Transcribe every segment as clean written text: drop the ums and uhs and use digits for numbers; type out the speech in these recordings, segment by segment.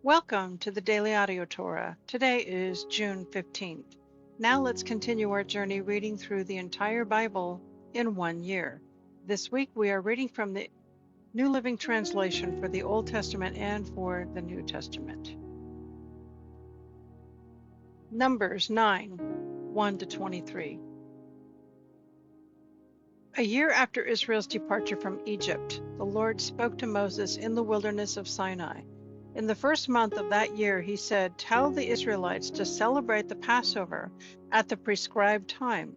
Welcome to the Daily Audio Torah. Today is June 15th. Now let's continue our journey reading through the entire Bible in 1 year. This week we are reading from the New Living Translation for the Old Testament and for the New Testament. Numbers 9, 1-23. A year after Israel's departure from Egypt, the Lord spoke to Moses in the wilderness of Sinai. In the first month of that year, he said, "Tell the Israelites to celebrate the Passover at the prescribed time,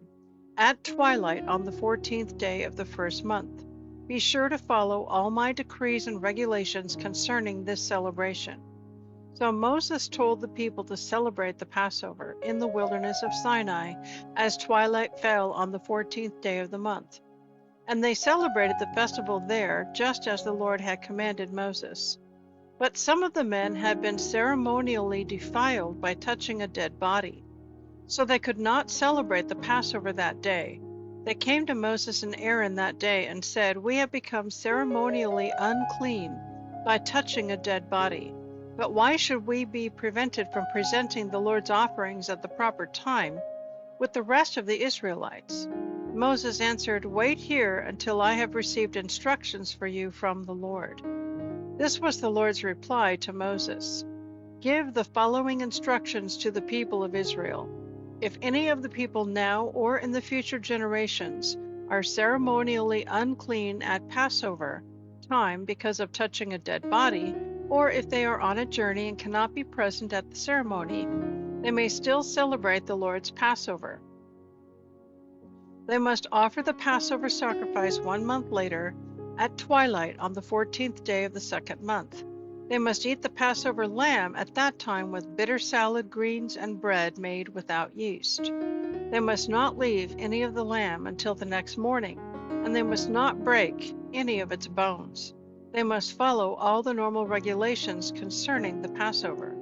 at twilight on the 14th day of the first month. Be sure to follow all my decrees and regulations concerning this celebration." So Moses told the people to celebrate the Passover in the wilderness of Sinai as twilight fell on the 14th day of the month. And they celebrated the festival there, just as the Lord had commanded Moses. But some of the men had been ceremonially defiled by touching a dead body, so they could not celebrate the Passover that day. They came to Moses and Aaron that day and said, "We have become ceremonially unclean by touching a dead body. But why should we be prevented from presenting the Lord's offerings at the proper time with the rest of the Israelites?" Moses answered, "Wait here until I have received instructions for you from the Lord." This was the Lord's reply to Moses. "Give the following instructions to the people of Israel. If any of the people now or in the future generations are ceremonially unclean at Passover time because of touching a dead body, or if they are on a journey and cannot be present at the ceremony, they may still celebrate the Lord's Passover. They must offer the Passover sacrifice 1 month later at twilight on the 14th day of the second month. They must eat the Passover lamb at that time with bitter salad, greens, and bread made without yeast. They must not leave any of the lamb until the next morning, and they must not break any of its bones. They must follow all the normal regulations concerning the Passover.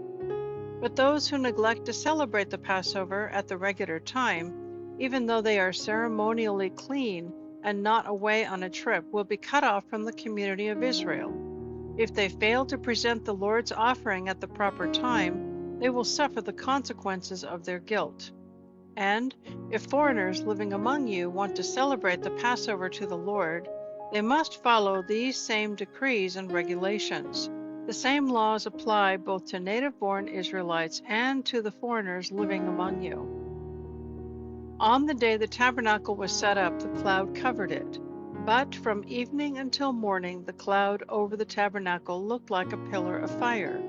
But those who neglect to celebrate the Passover at the regular time, even though they are ceremonially clean and not away on a trip, will be cut off from the community of Israel. If they fail to present the Lord's offering at the proper time, they will suffer the consequences of their guilt. And if foreigners living among you want to celebrate the Passover to the Lord, they must follow these same decrees and regulations. The same laws apply both to native-born Israelites and to the foreigners living among you. On the day the tabernacle was set up, the cloud covered it. But from evening until morning, the cloud over the tabernacle looked like a pillar of fire.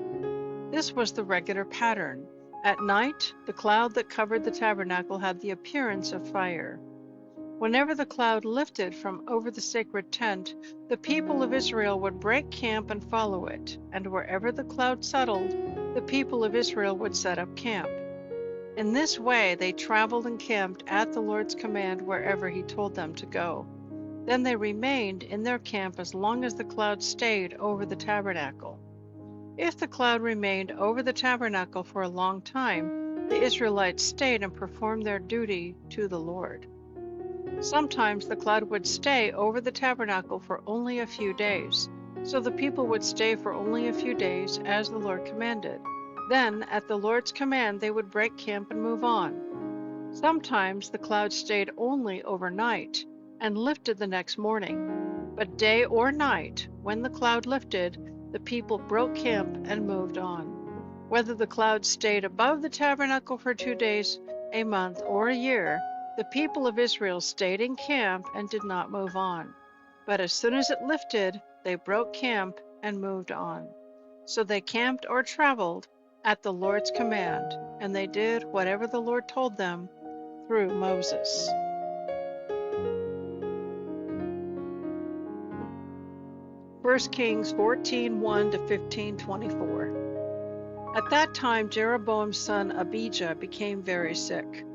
This was the regular pattern. At night, the cloud that covered the tabernacle had the appearance of fire. Whenever the cloud lifted from over the sacred tent, the people of Israel would break camp and follow it, and wherever the cloud settled, the people of Israel would set up camp. In this way, they traveled and camped at the Lord's command wherever He told them to go. Then they remained in their camp as long as the cloud stayed over the tabernacle. If the cloud remained over the tabernacle for a long time, the Israelites stayed and performed their duty to the Lord. Sometimes the cloud would stay over the tabernacle for only a few days, so the people would stay for only a few days as the Lord commanded. Then, at the Lord's command, they would break camp and move on. Sometimes the cloud stayed only overnight and lifted the next morning. But day or night, when the cloud lifted, the people broke camp and moved on. Whether the cloud stayed above the tabernacle for 2 days, a month, or a year, the people of Israel stayed in camp and did not move on. But as soon as it lifted, they broke camp and moved on. So they camped or traveled at the Lord's command, and they did whatever the Lord told them through Moses. First Kings 14, 1-15:24. At that time Jeroboam's son Abijah became very sick.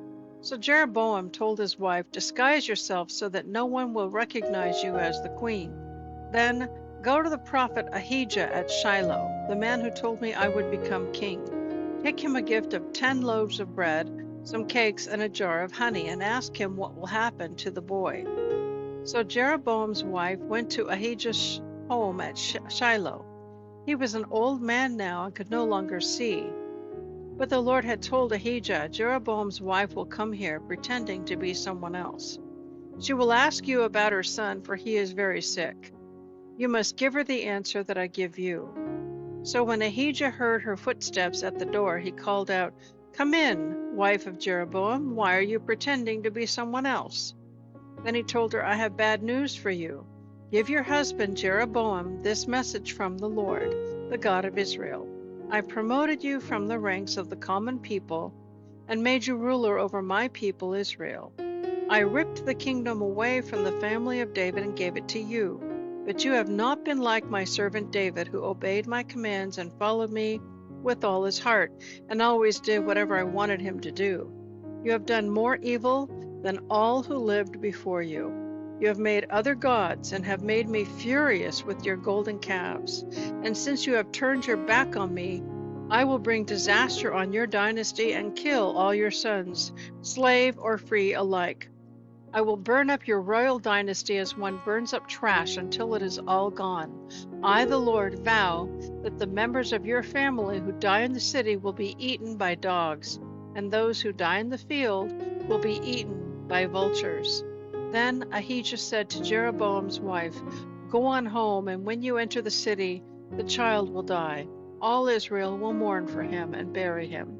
So Jeroboam told his wife, "Disguise yourself so that no one will recognize you as the queen. Then go to the prophet Ahijah at Shiloh, the man who told me I would become king. Take him a gift of 10 loaves of bread, some cakes, and a jar of honey, and ask him what will happen to the boy." So Jeroboam's wife went to Ahijah's home at Shiloh. He was an old man now and could no longer see. But the Lord had told Ahijah, Jeroboam's wife will come here pretending to be someone else. She will ask you about her son, for he is very sick. You must give her the answer that I give you. So when Ahijah heard her footsteps at the door, he called out, Come in, wife of Jeroboam. Why are you pretending to be someone else? Then he told her, I have bad news for you. Give your husband Jeroboam this message from the Lord, the God of Israel. I promoted you from the ranks of the common people and made you ruler over my people Israel. I ripped the kingdom away from the family of David and gave it to you. But you have not been like my servant David, who obeyed my commands and followed me with all his heart, and always did whatever I wanted him to do. You have done more evil than all who lived before you. You have made other gods and have made me furious with your golden calves. And since you have turned your back on me, I will bring disaster on your dynasty and kill all your sons, slave or free alike. I will burn up your royal dynasty as one burns up trash until it is all gone. I, the Lord, vow that the members of your family who die in the city will be eaten by dogs, and those who die in the field will be eaten by vultures. Then Ahijah said to Jeroboam's wife, Go on home, and when you enter the city, the child will die. All Israel will mourn for him and bury him.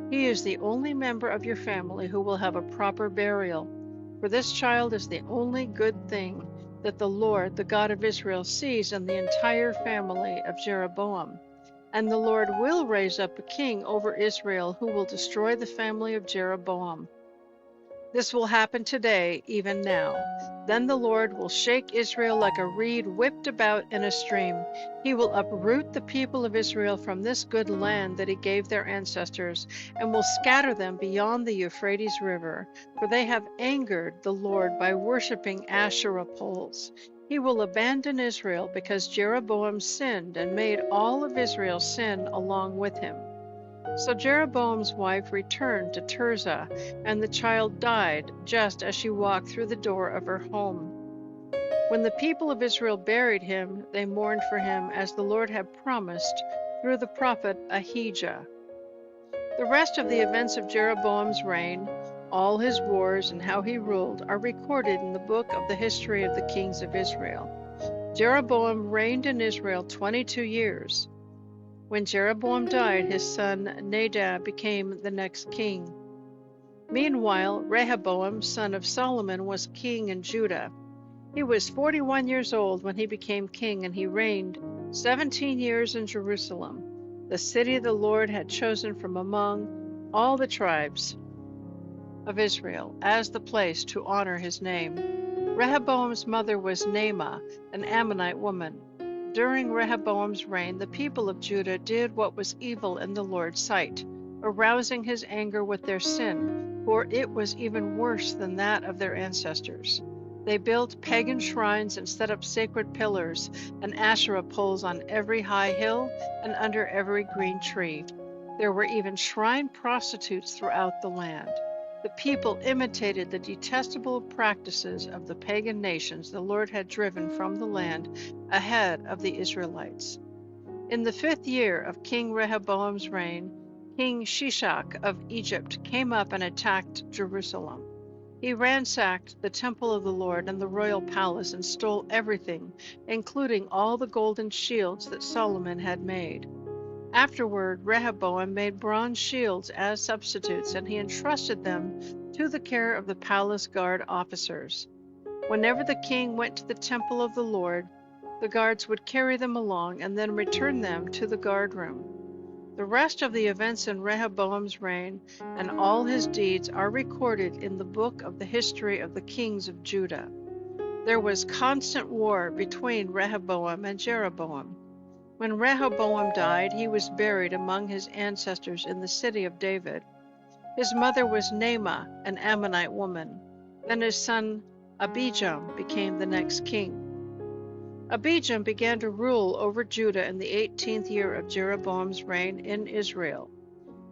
He is the only member of your family who will have a proper burial. For this child is the only good thing that the Lord, the God of Israel, sees in the entire family of Jeroboam. And the Lord will raise up a king over Israel who will destroy the family of Jeroboam. This will happen today, even now. Then the Lord will shake Israel like a reed whipped about in a stream. He will uproot the people of Israel from this good land that he gave their ancestors, and will scatter them beyond the Euphrates River, for they have angered the Lord by worshiping Asherah poles. He will abandon Israel because Jeroboam sinned and made all of Israel sin along with him. So Jeroboam's wife returned to Tirzah, and the child died just as she walked through the door of her home. When the people of Israel buried him, they mourned for him as the Lord had promised through the prophet Ahijah. The rest of the events of Jeroboam's reign, all his wars and how he ruled, are recorded in the book of the history of the kings of Israel. Jeroboam reigned in Israel 22 years. When Jeroboam died, his son Nadab became the next king. Meanwhile, Rehoboam, son of Solomon, was king in Judah. He was 41 years old when he became king, and he reigned 17 years in Jerusalem, the city the Lord had chosen from among all the tribes of Israel as the place to honor his name. Rehoboam's mother was Naamah, an Ammonite woman. During Rehoboam's reign, the people of Judah did what was evil in the Lord's sight, arousing his anger with their sin, for it was even worse than that of their ancestors. They built pagan shrines and set up sacred pillars and Asherah poles on every high hill and under every green tree. There were even shrine prostitutes throughout the land. The people imitated the detestable practices of the pagan nations the Lord had driven from the land ahead of the Israelites. In the 5th year of King Rehoboam's reign, King Shishak of Egypt came up and attacked Jerusalem. He ransacked the temple of the Lord and the royal palace and stole everything, including all the golden shields that Solomon had made. Afterward, Rehoboam made bronze shields as substitutes, and he entrusted them to the care of the palace guard officers. Whenever the king went to the temple of the Lord, the guards would carry them along and then return them to the guard room. The rest of the events in Rehoboam's reign and all his deeds are recorded in the book of the history of the kings of Judah. There was constant war between Rehoboam and Jeroboam. When Rehoboam died, he was buried among his ancestors in the city of David. His mother was Naamah, an Ammonite woman. Then his son Abijam became the next king. Abijam began to rule over Judah in the 18th year of Jeroboam's reign in Israel.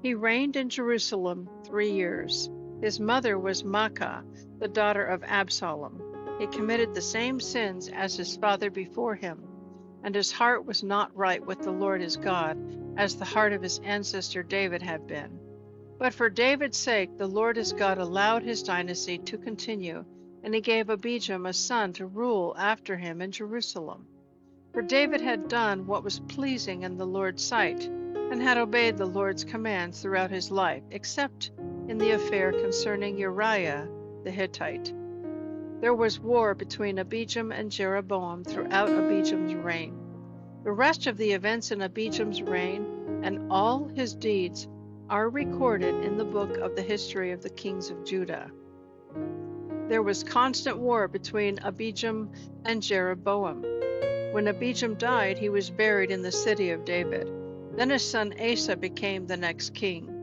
He reigned in Jerusalem 3 years. His mother was Maacah, the daughter of Absalom. He committed the same sins as his father before him, and his heart was not right with the Lord his God, as the heart of his ancestor David had been. But for David's sake, the Lord his God allowed his dynasty to continue, and he gave Abijam a son to rule after him in Jerusalem. For David had done what was pleasing in the Lord's sight, and had obeyed the Lord's commands throughout his life, except in the affair concerning Uriah the Hittite. There was war between Abijam and Jeroboam throughout Abijam's reign. The rest of the events in Abijam's reign and all his deeds are recorded in the book of the history of the kings of Judah. There was constant war between Abijam and Jeroboam. When Abijam died, he was buried in the city of David. Then his son Asa became the next king.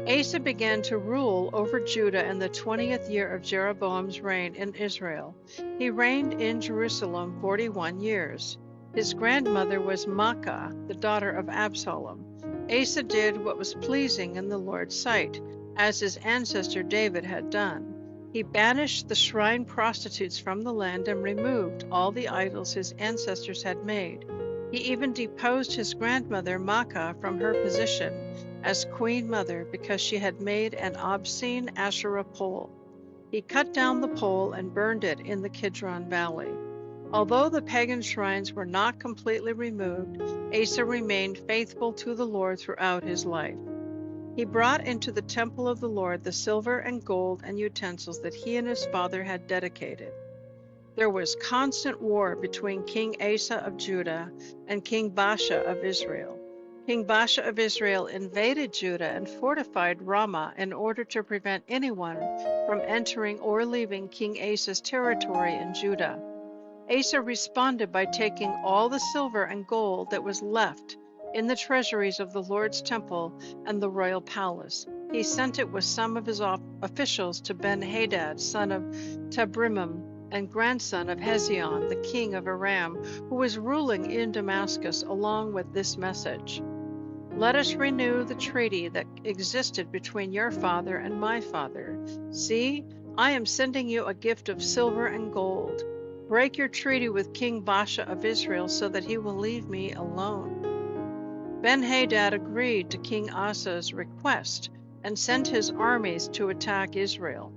Asa began to rule over Judah in the 20th year of Jeroboam's reign in Israel. He reigned in Jerusalem 41 years. His grandmother was Maacah, the daughter of Absalom. Asa did what was pleasing in the Lord's sight, as his ancestor David had done. He banished the shrine prostitutes from the land and removed all the idols his ancestors had made. He even deposed his grandmother Maacah from her position as queen mother because she had made an obscene Asherah pole. He cut down the pole and burned it in the Kidron Valley. Although the pagan shrines were not completely removed, Asa remained faithful to the Lord throughout his life. He brought into the temple of the Lord the silver and gold and utensils that he and his father had dedicated. There was constant war between King Asa of Judah and King Baasha of Israel. King Baasha of Israel invaded Judah and fortified Ramah in order to prevent anyone from entering or leaving King Asa's territory in Judah. Asa responded by taking all the silver and gold that was left in the treasuries of the Lord's temple and the royal palace. He sent it with some of his officials to Ben-Hadad, son of Tabrimim, and grandson of Hezion, the king of Aram, who was ruling in Damascus, along with this message: "Let us renew the treaty that existed between your father and my father. See, I am sending you a gift of silver and gold. Break your treaty with King Baasha of Israel so that he will leave me alone." Ben-Hadad agreed to King Asa's request and sent his armies to attack Israel.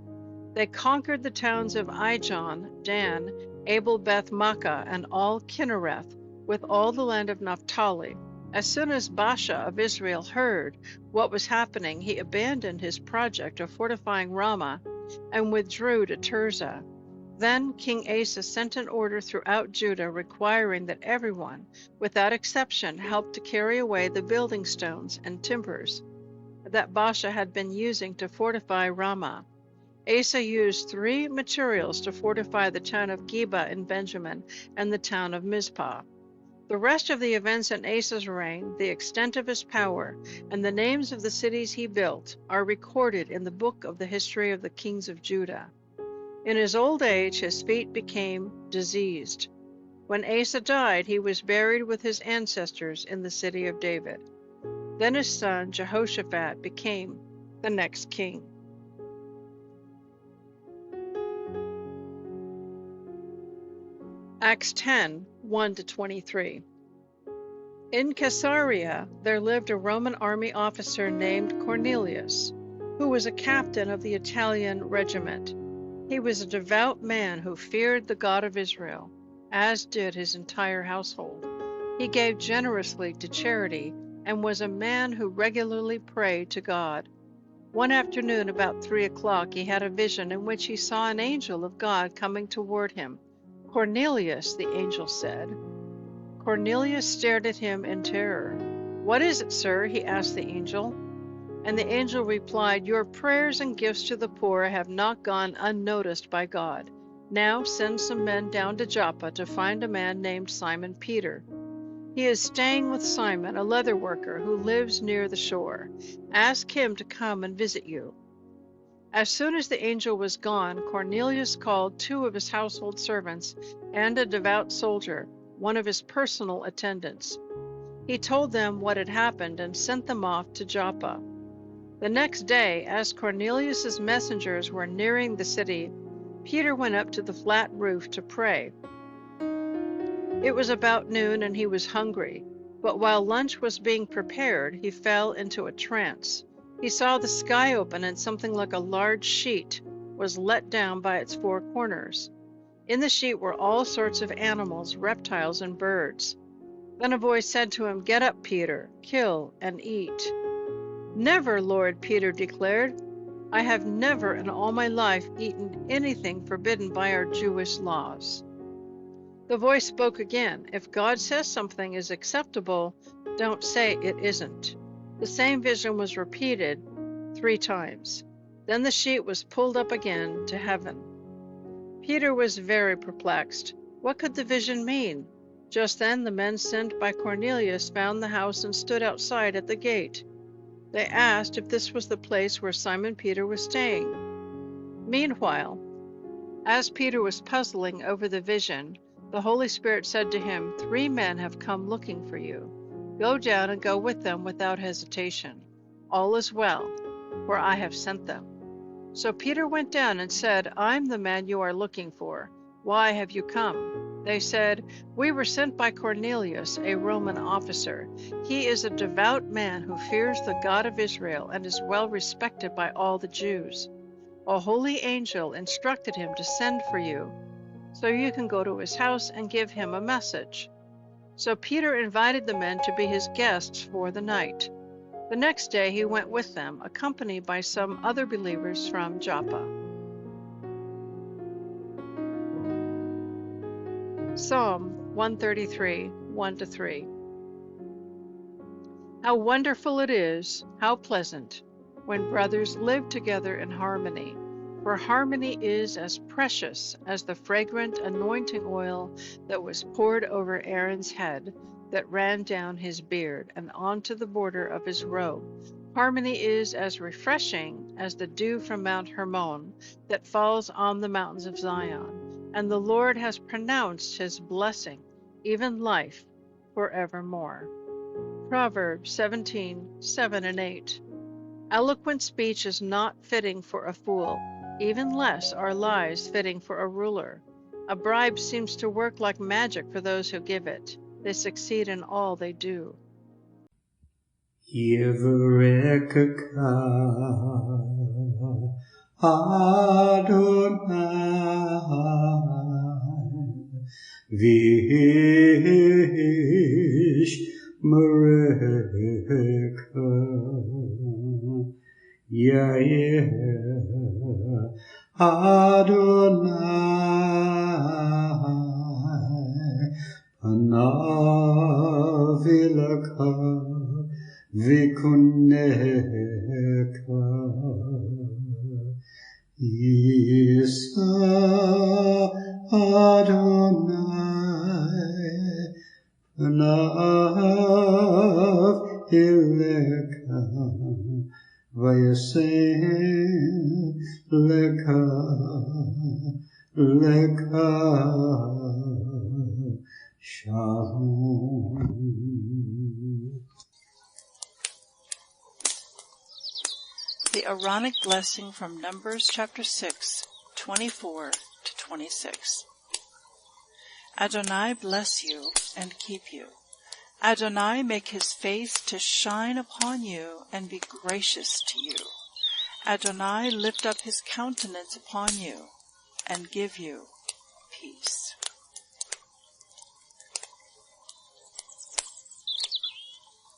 They conquered the towns of Ijon, Dan, Abel-Beth-Maacah, and all Kinnereth, with all the land of Naphtali. As soon as Baasha of Israel heard what was happening, he abandoned his project of fortifying Ramah and withdrew to Tirzah. Then King Asa sent an order throughout Judah requiring that everyone, without exception, help to carry away the building stones and timbers that Baasha had been using to fortify Ramah. Asa used 3 materials to fortify the town of Geba in Benjamin and the town of Mizpah. The rest of the events in Asa's reign, the extent of his power, and the names of the cities he built are recorded in the book of the history of the kings of Judah. In his old age, his feet became diseased. When Asa died, he was buried with his ancestors in the city of David. Then his son Jehoshaphat became the next king. Acts 10, 1-23. In Caesarea there lived a Roman army officer named Cornelius, who was a captain of the Italian regiment. He was a devout man who feared the God of Israel, as did his entire household. He gave generously to charity and was a man who regularly prayed to God. One afternoon about 3 o'clock he had a vision in which he saw an angel of God coming toward him. "Cornelius," the angel said. Cornelius stared at him in terror. "What is it, sir?" he asked the angel. And the angel replied, "Your prayers and gifts to the poor have not gone unnoticed by God. Now send some men down to Joppa to find a man named Simon Peter. He is staying with Simon, a leather worker who lives near the shore. Ask him to come and visit you." As soon as the angel was gone, Cornelius called 2 of his household servants and a devout soldier, one of his personal attendants. He told them what had happened and sent them off to Joppa. The next day, as Cornelius's messengers were nearing the city, Peter went up to the flat roof to pray. It was about noon and he was hungry, but while lunch was being prepared, he fell into a trance. He saw the sky open and something like a large sheet was let down by its four corners. In the sheet were all sorts of animals, reptiles, and birds. Then a voice said to him, "Get up, Peter, kill and eat." "Never, Lord," Peter declared. "I have never in all my life eaten anything forbidden by our Jewish laws." The voice spoke again. "If God says something is acceptable, don't say it isn't." The same vision was repeated 3 times. Then the sheet was pulled up again to heaven. Peter was very perplexed. What could the vision mean? Just then the men sent by Cornelius found the house and stood outside at the gate. They asked if this was the place where Simon Peter was staying. Meanwhile, as Peter was puzzling over the vision, the Holy Spirit said to him, "3 men have come looking for you. Go down and go with them without hesitation. All is well, for I have sent them." So Peter went down and said, "I'm the man you are looking for. Why have you come?" They said, "We were sent by Cornelius, a Roman officer. He is a devout man who fears the God of Israel and is well respected by all the Jews. A holy angel instructed him to send for you, so you can go to his house and give him a message." So Peter invited the men to be his guests for the night. The next day he went with them, accompanied by some other believers from Joppa. Psalm 133, 1-3. How wonderful it is, how pleasant, when brothers live together in harmony. For harmony is as precious as the fragrant anointing oil that was poured over Aaron's head, that ran down his beard and onto the border of his robe. Harmony is as refreshing as the dew from Mount Hermon that falls on the mountains of Zion. And the Lord has pronounced his blessing, even life, forevermore. Proverbs 17:7-8. Eloquent speech is not fitting for a fool, even less are lies fitting for a ruler. A bribe seems to work like magic for those who give it. They succeed in all they do. Yivreka Adonai Vish Mereka Yair Adonai Panavilaka Vikuneka Isa Adonai Panav Ileka Vayasem Leka Leka Shalom. The Aaronic blessing from Numbers chapter 6, 24-26. Adonai bless you and keep you. Adonai make his face to shine upon you and be gracious to you. Adonai lift up his countenance upon you and give you peace.